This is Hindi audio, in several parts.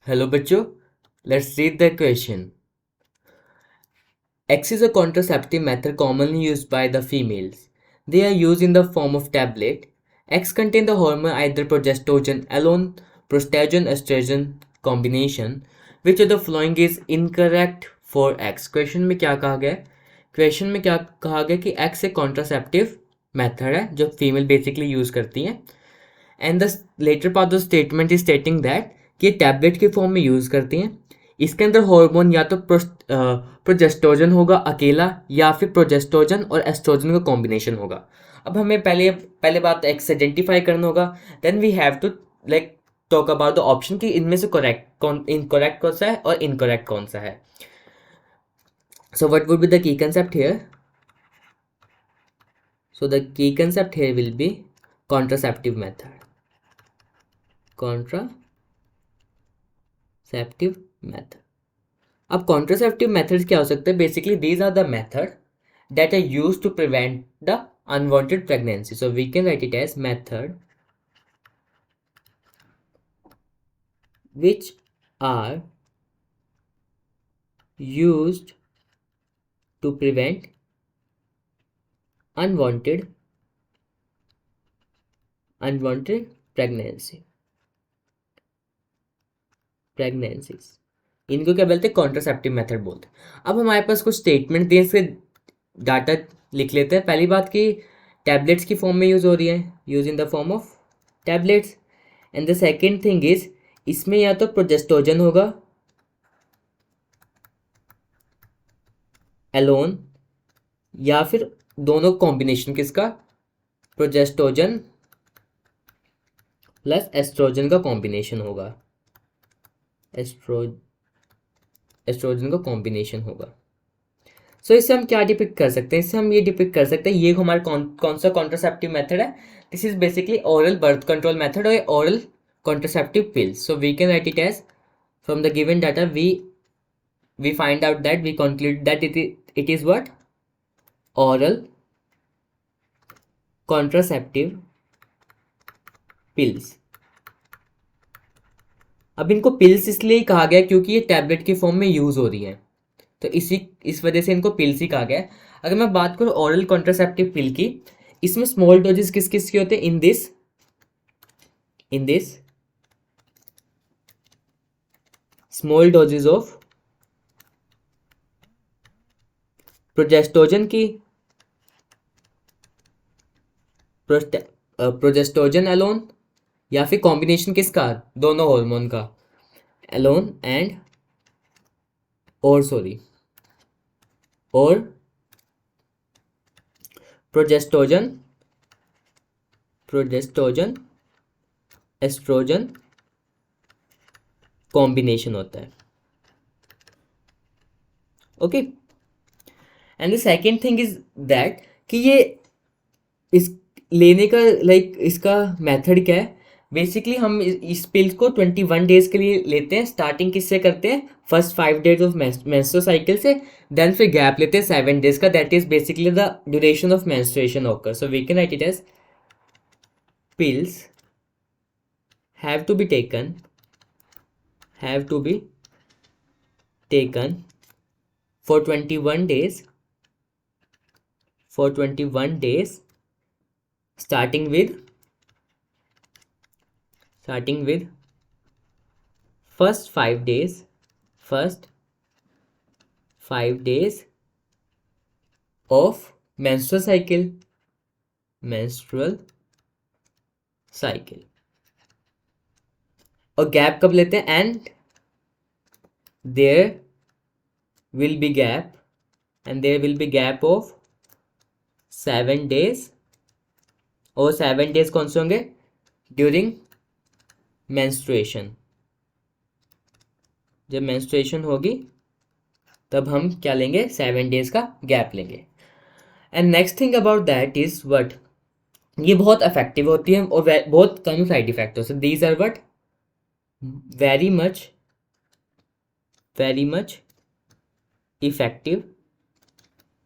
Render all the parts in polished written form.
हेलो बच्चों, let's read the question. X is a contraceptive method commonly used by the females. They are used in the form of tablet. X contain the hormone either progestogen alone, progesterone estrogen combination. Which of the following is incorrect for X? Question में क्या कहा गया है? क्वेश्चन में क्या कहा गया कि X एक कॉन्ट्रासेप्टिव मेथड है जो फीमेल बेसिकली यूज करती हैं. And the latter part of statement is stating that कि ये टैबलेट के फॉर्म में यूज करती हैं. इसके अंदर हार्मोन या तो प्रोजेस्टोजन होगा अकेला या फिर प्रोजेस्टोजन और एस्ट्रोजन का कॉम्बिनेशन होगा. अब हमें पहले पहले बात एक्स आइडेंटिफाई करना होगा. Then we have to like talk about the option कि इनमें से इनकरेक्ट कौन सा है और इनकरेक्ट कौन सा है. So what would be the key concept here? So the key concept here will be contraceptive method. Contraceptive method. अब कॉन्ट्रासेप्टिव मेथड्स क्या हो सकते हैं? Basically these are the method that are used to prevent the unwanted pregnancy. So we can write it as method which are used to prevent unwanted pregnancies. इनको क्या बोलते हैं? कॉन्ट्रासेप्टिव मेथड बोलते हैं. अब हमारे पास कुछ स्टेटमेंट दिए, इसके डाटा लिख लेते हैं. पहली बात कि टैबलेट्स की फॉर्म में यूज़ हो रही है, use in the form of tablets. And the second thing is इसमें या तो प्रोजेस्टोजन होगा एलोन या फिर दोनों कॉम्बिनेशन किसका? प्रोजेस्टोजन प्लस एस्ट्रोजन का कॉम्बिनेशन होगा. एस्ट्रोजन का कॉम्बिनेशन होगा. सो इससे हम क्या डिपिक्ट कर सकते हैं? इससे हम ये डिपिक्ट कर सकते हैं ये हमारा कौन सा कॉन्ट्रासेप्टिव मेथड है. This is basically oral birth control method और oral contraceptive pills. So we can write it as from the given data we find out that we conclude that it is what? Oral contraceptive pills. अब इनको पिल्स इसलिए कहा गया क्योंकि ये टैबलेट के फॉर्म में यूज हो रही है, तो इस वजह से इनको पिल्स ही कहा गया है. अगर मैं बात करूँ ओरल कॉन्ट्रासेप्टिव पिल की, इसमें स्मॉल डोजेस किस किस के होते हैं? In this small doses of progestogen की, प्रोजेस्टोजन एलोन या फिर कॉम्बिनेशन किसका? दोनों हार्मोन का, एलोन एंड और प्रोजेस्टोजन एस्ट्रोजन कॉम्बिनेशन होता है. Okay. And the second thing is that कि ये इस लेने का इसका मेथड क्या है? बेसिकली हम इस पिल्स को 21 डेज के लिए लेते हैं. स्टार्टिंग किससे करते हैं? First 5 days of menstrual cycle से. देन फिर गैप लेते हैं 7 डेज का. That is basically the duration of menstruation occur. So we can write it as pills have to be taken for 21 days starting with first 5 days of menstrual cycle. और गैप कब लेते हैं? And there will be gap of 7 days. और 7 days कौन से होंगे? During menstruation. जब मेंस्ट्रुएशन होगी तब हम क्या लेंगे? 7 डेज का गैप लेंगे. And next thing about that is what? ये बहुत इफेक्टिव होती है और बहुत कम साइड इफेक्ट होते हैं. These are what? very much effective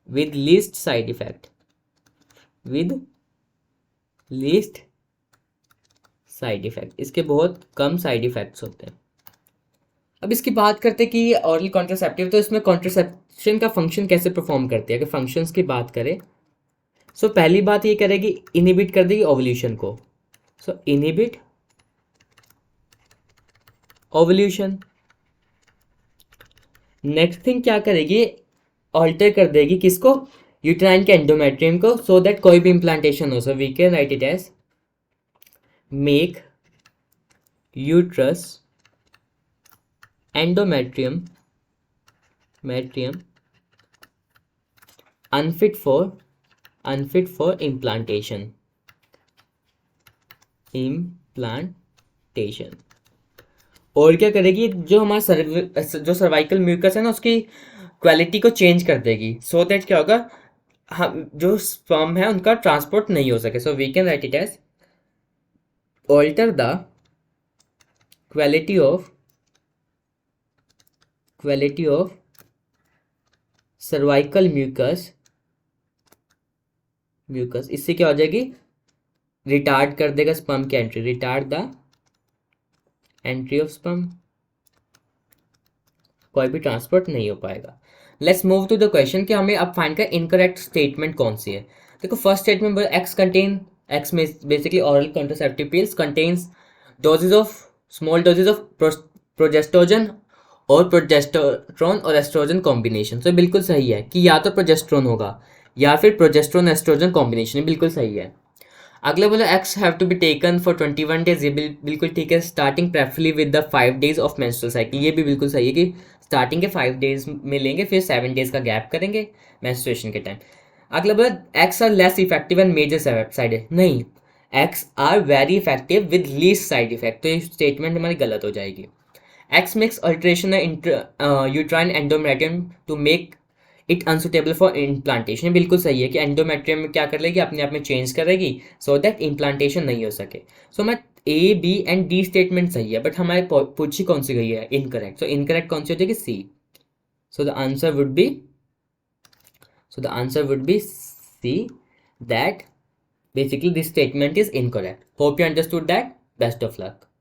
with least side effect. इसके बहुत कम साइड इफेक्ट्स होते हैं. अब इसकी बात करते हैं कि ये ऑरल कॉन्ट्रासेप्टिव, तो इसमें कॉन्ट्रासेप्शन का फंक्शन कैसे परफॉर्म करती है। अगर फंक्शंस की बात करें, सो पहली बात ये करेगी, इनहिबिट कर देगी ओवल्यूशन को। सो इनहिबिट ओवल्यूशन। नेक्स्ट थिंग क्या करेगी, ऑल्टर कर देगी किसको, यूट्राइन के एंडोमेट्रियम को, सो दैट कोई भी इम्प्लांटेशन हो। So we can write it as make uterus endometrium unfit for implantation। और क्या करेगी, जो हमारा जो सर्वाइकल म्यूकस है ना, उसकी क्वालिटी को चेंज कर देगी, सो दैट क्या होगा, हम जो स्पर्म है उनका ट्रांसपोर्ट नहीं हो सके। So we can write it as alter the quality of cervical mucus. इससे क्या हो जाएगी, रिटार्ड कर देगा स्पर्म की entry, retard the entry of sperm, कोई भी ट्रांसपोर्ट नहीं हो पाएगा। Let's move to the question कि हमें अब फाइंड कर इनकरेक्ट स्टेटमेंट कौन सी है। देखो फर्स्ट स्टेटमेंट एक्स में basically oral contraceptive pills contains small doses of progestogen और प्रोजेस्टेरोन और एस्ट्रोजन कॉम्बिनेशन। तो बिल्कुल सही है कि या तो प्रोजेस्ट्रोन होगा या फिर प्रोजेस्ट्रोन एस्ट्रोजन कॉम्बिनेशन, बिल्कुल सही है। अगला बोला X have to be taken for 21 days, ये बिल्कुल ठीक है। Starting preferably with the 5 days of menstrual cycle, ये भी बिल्कुल सही है कि स्टार्टिंग के 5 डेज में लेंगे, फिर 7 डेज का गैप करेंगे मेंस्ट्रुएशन के टाइम। अगला बोला X are less effective and major side, नहीं, X are very effective with least side effect, तो ये स्टेटमेंट हमारी गलत हो जाएगी। X makes alteration uterine endometrium to make it unsuitable for implantation, बिल्कुल सही है कि एंडोमेट्रियम में क्या कर लेगी, अपने आप में चेंज करेगी सो दैट इम्प्लांटेशन नहीं हो सके। सो मैं A B and D statement सही है, बट हमारे पूछी कौन सी गई है, इनकरेक्ट। सो इनकरेक्ट कौन सी हो जाएगी, C. So the answer would be C, that basically this statement is incorrect. Hope you understood that. Best of luck.